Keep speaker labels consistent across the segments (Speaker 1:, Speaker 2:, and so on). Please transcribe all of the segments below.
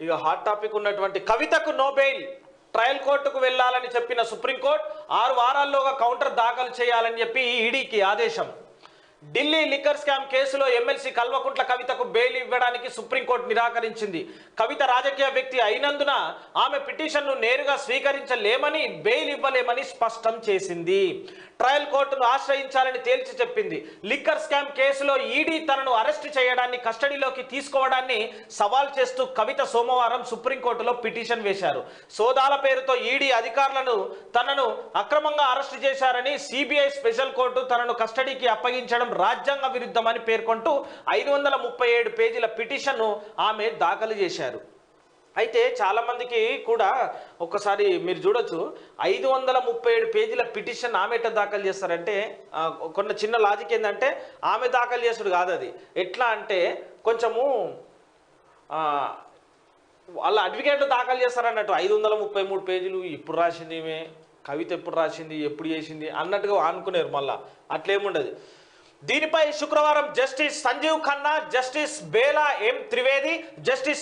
Speaker 1: ఇక hot topic ఉన్నటువంటి కవితకు నో బెయిల్, ట్రయల్ కోర్టుకు వెళ్లాలని చెప్పిన సుప్రీంకోర్టు 6 వారాల్లోగా కౌంటర్ దాఖలు చేయాలని చెప్పి ఈడీకి ఆదేశం. ఢిల్లీ లిక్కర్ స్కామ్ కేసులో ఎమ్మెల్సీ కల్వకుంట్ల కవితకు బెయిల్ ఇవ్వడానికి సుప్రీంకోర్టు నిరాకరించింది. కవిత రాజకీయ వ్యక్తి అయినందున ఆమె పిటిషన్ను నేరుగా స్వీకరించలేమని, బెయిల్ ఇవ్వలేమని స్పష్టం చేసింది. ట్రయల్ కోర్టును ఆశ్రయించాలని తేల్చి చెప్పింది. లిక్కర్ స్కామ్ కేసులో ఈడీ తనను అరెస్టు చేయడాన్ని, కస్టడీలోకి తీసుకోవడాన్ని సవాల్ చేస్తూ కవిత సోమవారం సుప్రీంకోర్టులో పిటిషన్ వేశారు. సోదాల పేరుతో ఈడీ అధికారులను తనను అక్రమంగా అరెస్టు చేశారని, సిబిఐ స్పెషల్ కోర్టు తనను కస్టడీకి అప్పగించడం రాజ్యాంగ విరుద్ధమని పేర్కొంటూ 537 పేజీల పిటిషన్ను ఆమె దాఖలు చేశారు. అయితే చాలా మందికి కూడా ఒక్కసారి మీరు చూడొచ్చు, 537 పేజీల పిటిషన్ ఆమె ఎట్లా దాఖలు చేస్తారంటే, కొన్ని చిన్న లాజిక్ ఏంటంటే ఆమె దాఖలు చేసుడు కాదు, అది ఎట్లా అంటే కొంచెము వాళ్ళ అడ్వకేట్లు దాఖలు చేస్తారన్నట్టు. 533 పేజీలు ఎప్పుడు రాసింది ఈమె, కవిత ఎప్పుడు రాసింది, ఎప్పుడు చేసింది అన్నట్టుగా అనుకునేరు. మళ్ళీ అట్లేముండదు. దీనిపై శుక్రవారం జస్టిస్ సంజీవ్ ఖన్నా, జస్టిస్ బేలా ఎం త్రివేది, జస్టిస్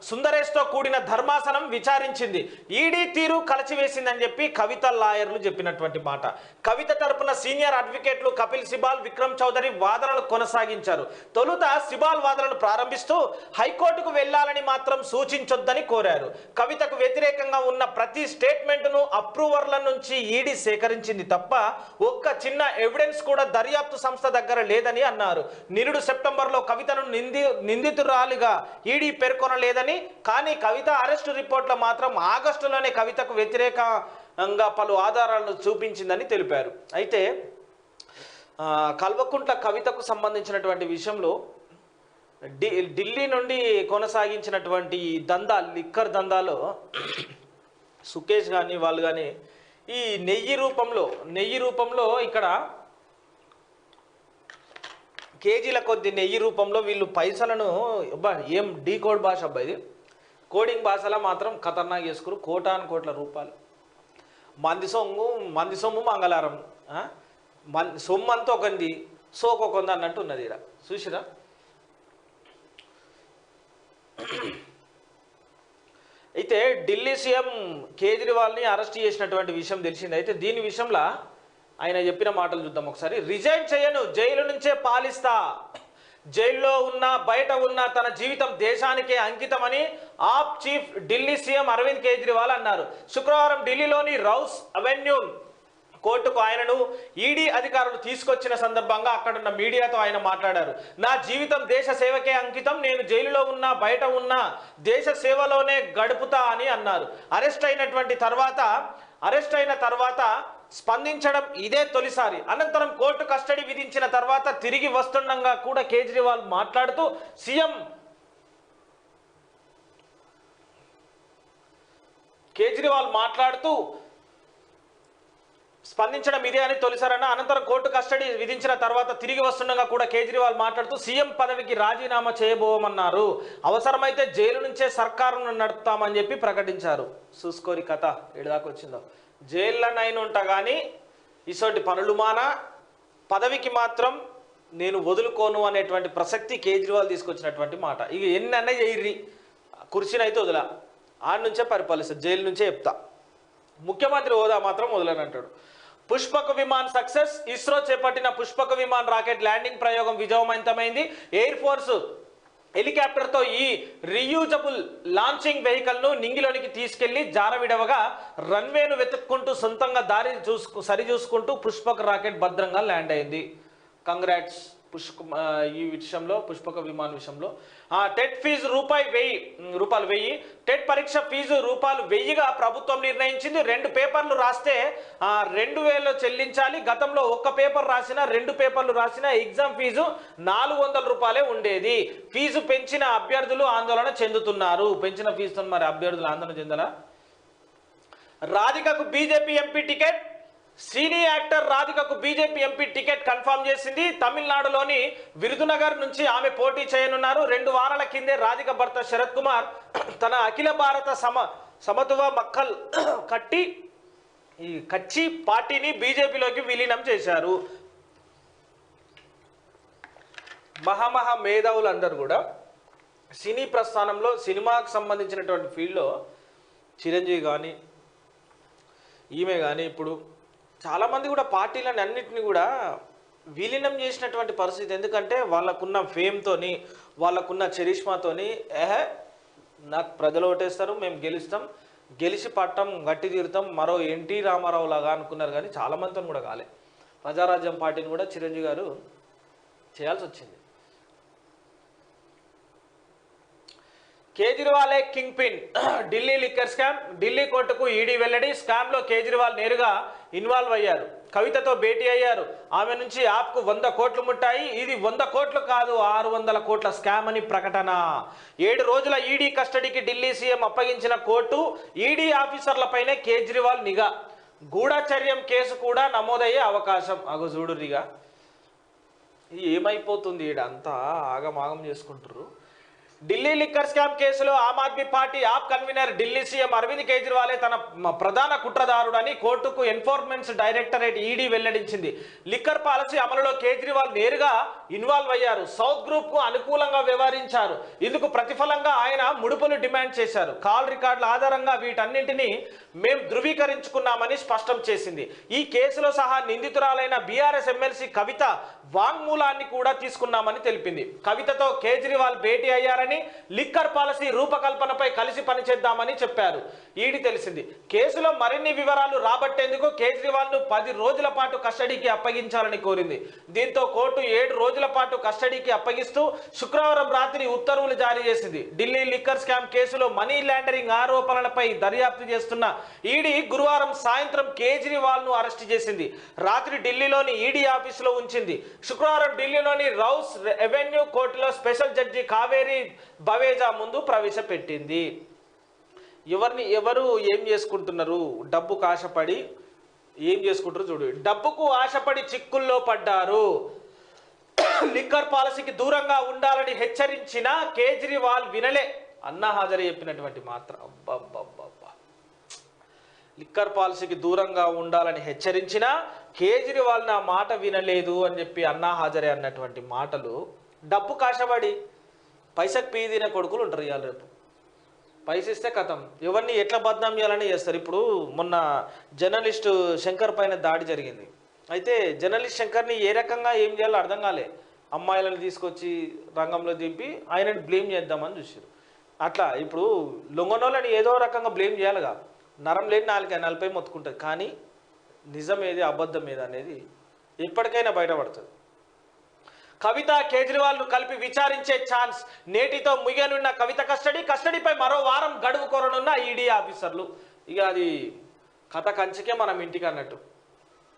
Speaker 1: సుందరేష్తో కూడిన ధర్మాసనం విచారించింది. ఈడీ తీరు కలచివేసిందని చెప్పి కవిత లాయర్లు చెప్పినటువంటి మాట. కవిత తరపున సీనియర్ అడ్వకేట్లు కపిల్ సిబాల్, విక్రమ్ చౌదరి వాదనలు కొనసాగించారు. తొలుత సిబాల్ వాదనలు ప్రారంభిస్తూ హైకోర్టుకు వెళ్లాలని మాత్రం సూచించొద్దని కోరారు. కవితకు వ్యతిరేకంగా ఉన్న ప్రతి స్టేట్మెంట్ను అప్రూవర్ల నుంచి ఈడీ సేకరించింది తప్ప ఒక్క చిన్న ఎవిడెన్స్ కూడా దర్యాప్తు సంస్థ దగ్గర లేదని అన్నారు. నిరుడు సెప్టెంబర్లో కవితను నిందితురాలిగా ఈడీ పేర్కొనలేదని, కానీ కవిత అరెస్టు రిపోర్ట్లో మాత్రం ఆగస్టులోనే కవితకు వ్యతిరేకంగా పలు ఆధారాలను చూపించిందని తెలిపారు. అయితే కల్వకుంట్ల కవితకు సంబంధించినటువంటి విషయంలో ఢిల్లీ నుండి కొనసాగించినటువంటి దందా, లిక్కర్ దందాలో సుకేష్ కానీ వాళ్ళు కానీ ఈ నెయ్యి రూపంలో ఇక్కడ కేజీల కొద్ది నెయ్యి రూపంలో వీళ్ళు పైసలను ఏం డీకోడ్ భాష అబ్బా, ఇది కోడింగ్ భాషలో మాత్రం ఖతర్నాక్ చేసుకురు. కోటాను కోట్ల రూపాయలు మంది సొమ్ము మంగళారం, సొమ్ము అంతా ఒకంది సోకొకంది అన్నట్టు ఉన్నది. ఇక్కడ చూసిరా. అయితే ఢిల్లీ సీఎం కేజ్రీవాల్ని అరెస్ట్ చేసినటువంటి విషయం తెలిసింది. అయితే దీని విషయంలో ఆయన చెప్పిన మాటలు చూద్దాం ఒకసారి. రిజైన్ చేయను, జైలు నుంచే పాలిస్తా, జైల్లో ఉన్నా బయట ఉన్నా తన జీవితం దేశానికే అంకితమని ఆప్ చీఫ్ ఢిల్లీ సీఎం అరవింద్ కేజ్రీవాల్ అన్నారు. శుక్రవారం ఢిల్లీలోని రౌస్ అవెన్యూ కోర్టుకు ఆయనను ఈడీ అధికారులు తీసుకొచ్చిన సందర్భంగా అక్కడున్న మీడియాతో ఆయన మాట్లాడారు. నా జీవితం దేశ సేవకే అంకితం, నేను జైలులో ఉన్నా బయట ఉన్నా దేశ సేవలోనే గడుపుతా అని అన్నారు. అరెస్ట్ అయిన తర్వాత స్పందించడం ఇదే తొలిసారి. అనంతరం కోర్టు కస్టడీ విధించిన తర్వాత తిరిగి వస్తుండగా కూడా కేజ్రీవాల్ మాట్లాడుతూ స్పందించడం ఇదే అని తొలిసారన్న. అనంతరం కోర్టు కస్టడీ విధించిన తర్వాత తిరిగి వస్తుండగా కూడా కేజ్రీవాల్ మాట్లాడుతూ సీఎం పదవికి రాజీనామా చేయబోమన్నారు. అవసరమైతే జైలు నుంచే సర్కారును నడుపుతామని చెప్పి ప్రకటించారు. చూసుకోరి కథ ఏడాదాకా వచ్చిందో. జైల్లోనైనా ఉంటా కానీ ఇసోటి పనులు మానా, పదవికి మాత్రం నేను వదులుకోను అనేటువంటి ప్రసక్తి కేజ్రీవాల్ తీసుకొచ్చినటువంటి మాట. ఇక ఎన్నన్నా చేయర్రి, కుర్చీనైతే వదిలా, ఆడ నుంచే పరిపాలిస్తారు, జైలు నుంచే చెప్తా, ముఖ్యమంత్రి హోదా మాత్రం వదలనంటాడు. పుష్పక విమాన్ సక్సెస్. ఇస్రో చేపట్టిన పుష్పక విమాన్ రాకెట్ ల్యాండింగ్ ప్రయోగం విజయవంతమైంది. ఎయిర్ ఫోర్స్ హెలికాప్టర్తో ఈ రీయూజబుల్ లాంచింగ్ వెహికల్ను నింగిలోనికి తీసుకెళ్లి జారవిడవగా రన్వేను వెతుక్కుంటూ సొంతంగా దారి సరిచూసుకుంటూ పుష్పక రాకెట్ భద్రంగా ల్యాండ్ అయింది. కంగ్రాట్స్ ఈ విషయంలో, పుష్పక విమాన విషయంలో. టెట్ ఫీజు రూపాయలు 1000. టెట్ పరీక్ష ఫీజు ₹1000గా ప్రభుత్వం నిర్ణయించింది. 2 పేపర్లు రాస్తే 2000 చెల్లించాలి. గతంలో 1 పేపర్ రాసినా 2 పేపర్లు రాసినా ఎగ్జామ్ ఫీజు ₹400 ఉండేది. ఫీజు పెంచిన అభ్యర్థులు ఆందోళన చెందుతున్నారు. పెంచిన ఫీజుతో మరి అభ్యర్థులు ఆందోళన చెందాలా? రాధికకు BJP MP ticket. Cine actor రాధికకు బీజేపీ ఎంపీ టికెట్ కన్ఫర్మ్ చేసింది. తమిళనాడులోని విరుదునగర్ నుంచి ఆమె పోటీ చేయనున్నారు. 2 వారాల కిందే రాధిక భర్త శరత్ కుమార్ తన అఖిల భారత సమత్వ మక్కల్ కచ్చి పార్టీని బీజేపీలోకి విలీనం చేశారు. మేధావులు అందరూ కూడా సినీ ప్రస్థానంలో సినిమాకు సంబంధించినటువంటి ఫీల్డ్లో చిరంజీవి కానీ ఈమె కానీ ఇప్పుడు చాలామంది కూడా పార్టీలను అన్నింటినీ కూడా విలీనం చేసినటువంటి పరిస్థితి. ఎందుకంటే వాళ్ళకున్న ఫేమ్తోని వాళ్ళకున్న చరిష్మాతోని నాకు ప్రజలు ఓటేస్తారు, మేము గెలుస్తాం, గెలిచి పట్టం గట్టి తీరుతాం, మరో ఎన్టీ రామారావు లాగా అనుకున్నారు. కానీ చాలామందితో కూడా కాలే. ప్రజారాజ్యం పార్టీని కూడా చిరంజీవి గారు చేయాల్సి వచ్చింది. కేజ్రీవాలే king pin, Delhi liquor scam, Delhi కోర్టుకు ఈడీ వెల్లడి. స్కామ్లో కేజ్రీవాల్ నేరుగా ఇన్వాల్వ్ అయ్యారు, కవితతో భేటీ అయ్యారు, ఆమె నుంచి యాప్కు 100 కోట్లు ముట్టాయి. ఇది 100 కోట్లు కాదు, 600 కోట్ల స్కామ్ అని ప్రకటన. 7 రోజుల ఈడీ కస్టడీకి ఢిల్లీ సీఎం అప్పగించిన కోర్టు ఈడీ ఆఫీసర్లపైనే కేజ్రీవాల్ నిఘా. గూఢచర్యం కేసు కూడా నమోదయ్యే అవకాశం. అగో చూడురిగా ఏమైపోతుంది, ఈడ అంతా ఆగమాగం చేసుకుంటారు. ఢిల్లీ లిక్కర్ స్కామ్ కేసులో Aam Aadmi party AAP convenor Delhi CM Arvind కేజ్రీవాలే తన ప్రధాన కుట్రదారుడని కోర్టుకు ఎన్ఫోర్స్మెంట్ డైరెక్టరేట్ ఈడీ వెల్లడించింది. లిక్కర్ పాలసీ అమలులో కేజ్రీవాల్ నేరుగా ఇన్వాల్వ్ అయ్యారు, సౌత్ గ్రూప్ కు అనుకూలంగా వ్యవహరించారు. ఇందుకు ప్రతిఫలంగా ఆయన ముడుపులు డిమాండ్ చేశారు. కాల్ రికార్డుల ఆధారంగా వీటన్నింటినీ మేము ధృవీకరించుకున్నామని స్పష్టం చేసింది. ఈ కేసులో సహా నిందితురాలైన బీఆర్ఎస్ ఎమ్మెల్సీ కవిత వాంగ్మూలాన్ని కూడా తీసుకున్నామని తెలిపింది. కవితతో కేజ్రీవాల్ భేటీ అయ్యారని, లిక్కర్ పాలసీ రూపకల్పనపై కలిసి పనిచేద్దామని చెప్పారు. ఈడీ తెలిసింది. కేసులో మరిన్ని వివరాలు రాబట్టేందుకు కేజ్రీవాల్ ను 10 రోజుల పాటు కస్టడీకి అప్పగించాలని కోరింది. దీంతో కోర్టు 7 రోజుల పాటు కస్టడీకి అప్పగిస్తూ శుక్రవారం రాత్రి ఉత్తర్వులు జారీ చేసింది. ఢిల్లీ లిక్కర్ స్కామ్ కేసులో మనీ లాండరింగ్ ఆరోపణలపై దర్యాప్తు చేస్తున్న ఈడీ గురువారం సాయంత్రం కేజ్రీవాల్ ను అరెస్టు చేసింది. రాత్రి ఢిల్లీలోని ఈడీ ఆఫీసులో ఉంచింది. శుక్రవారం ఢిల్లీలోని రౌస్ ఎవెన్యూ కోర్టులో స్పెషల్ జడ్జి కావేరి బవేజా ముందు ప్రవేశపెట్టింది. ఎవరు ఏం చేసుకుంటున్నారు, డబ్బుకు ఆశపడి ఏం చేసుకుంటారు చూడు. డబ్బుకు ఆశపడి చిక్కుల్లో పడ్డారు. లిక్కర్ పాలసీకి దూరంగా ఉండాలని హెచ్చరించిన కేజ్రీవాల్ వినలే. అన్నా హజారే చెప్పినటువంటి మాత్రం అబ్బబ్బబ్బబ్బా. లిక్కర్ పాలసీకి దూరంగా ఉండాలని హెచ్చరించిన కేజ్రీవాల్ నా మాట వినలేదు అని చెప్పి అన్నా హజారే అన్నటువంటి మాటలు. డబ్బు కాశపడి పైసకు పీ తినే కొడుకులు ఉంటారు. ఇవాళ రేపు పైస ఇస్తే కథం ఎవరిని ఎట్లా బద్నాం చేయాలని చేస్తారు. ఇప్పుడు మొన్న జర్నలిస్టు శంకర్ పైన దాడి జరిగింది. అయితే జర్నలిస్ట్ శంకర్ని ఏ రకంగా ఏం చేయాలో అర్థం కాలే. అమ్మాయిలను తీసుకొచ్చి రంగంలో దింపి ఆయనని బ్లేమ్ చేద్దామని చూసారు. అట్లా ఇప్పుడు లొంగనోళ్ళని ఏదో రకంగా బ్లేమ్ చేయాలిగా. నరం లేని 4 మొత్తుకుంటుంది. కానీ నిజం ఏది అబద్ధం ఏది అనేది ఎప్పటికైనా బయటపడుతుంది. కవిత కేజ్రీవాల్ను కలిపి విచారించే ఛాన్స్. నేటితో ముగియనున్న కవిత కస్టడీపై మరో వారం గడువు కోరనున్న ఈడీ ఆఫీసర్లు. ఇక అది కథ కంచికే మనం ఇంటికి అన్నట్టు.